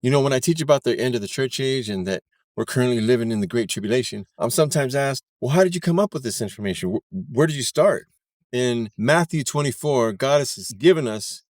When I teach about the end of the church age and that we're currently living in the Great Tribulation, I'm sometimes asked, well, how did you come up with this information? Where did you start? In Matthew 24, God has given us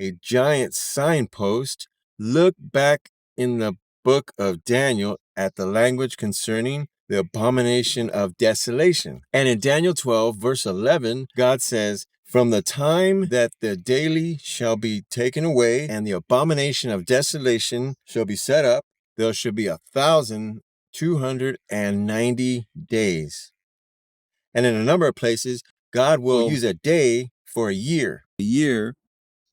a giant signpost. Look back in the book of Daniel at the language concerning the abomination of desolation. And in Daniel 12, verse 11, God says, from the time that the daily shall be taken away and the abomination of desolation shall be set up, there shall be 1,290 days. And in a number of places, God will use a day for a year. A year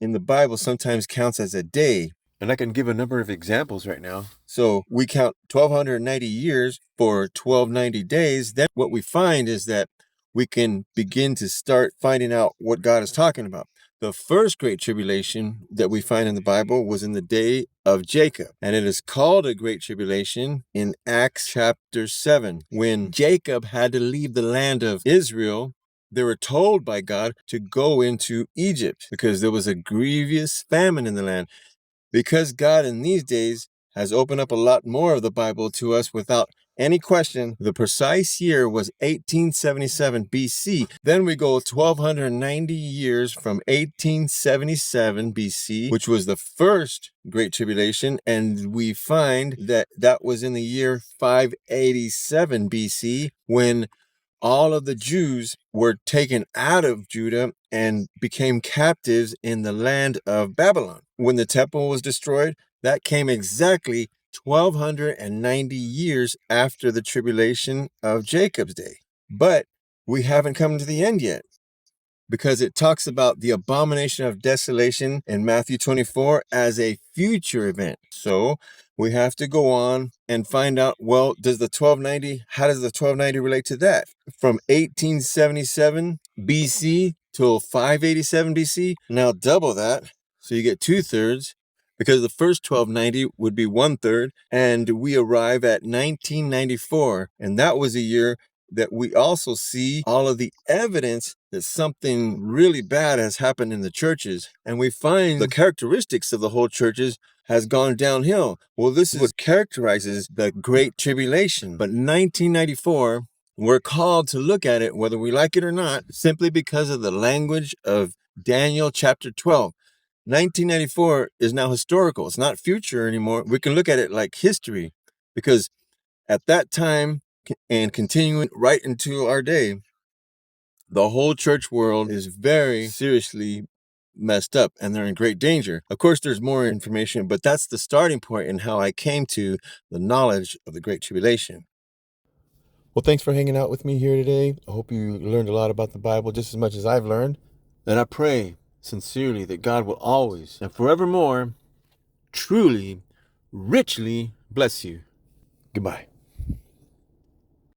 in the Bible sometimes counts as a day. And I can give a number of examples right now. So we count 1,290 years for 1,290 days. Then what we find is that we can begin to start finding out what God is talking about. The first great tribulation that we find in the Bible was in the day of Jacob. And it is called a great tribulation in Acts chapter 7. When Jacob had to leave the land of Israel, they were told by God to go into Egypt because there was a grievous famine in the land. Because God in these days has opened up a lot more of the Bible to us without any question, the precise year was 1877 BC. Then we go 1,290 years from 1877 BC, which was the first Great Tribulation, and we find that that was in the year 587 BC when all of the Jews were taken out of Judah and became captives in the land of Babylon. When the temple was destroyed, that came exactly 1,290 years after the tribulation of Jacob's day. But we haven't come to the end yet, because it talks about the abomination of desolation in Matthew 24 as a future event. So we have to go on and find out, well, how does the 1290 relate to that? From 1877 BC till 587 BC, now double that. So you get 2/3, because the first 1290 would be 1/3, and we arrive at 1994, and that was a year that we also see all of the evidence that something really bad has happened in the churches. And we find the characteristics of the whole churches has gone downhill. Well, this is what characterizes the Great Tribulation. But 1994, we're called to look at it, whether we like it or not, simply because of the language of Daniel chapter 12. 1994 is now historical. It's not future anymore. We can look at it like history, because at that time, and continuing right into our day, the whole church world is very seriously messed up and they're in great danger. Of course, there's more information, but that's the starting point in how I came to the knowledge of the Great Tribulation. Well, thanks for hanging out with me here today. I hope you learned a lot about the Bible just as much as I've learned. And I pray sincerely that God will always and forevermore truly, richly bless you. Goodbye.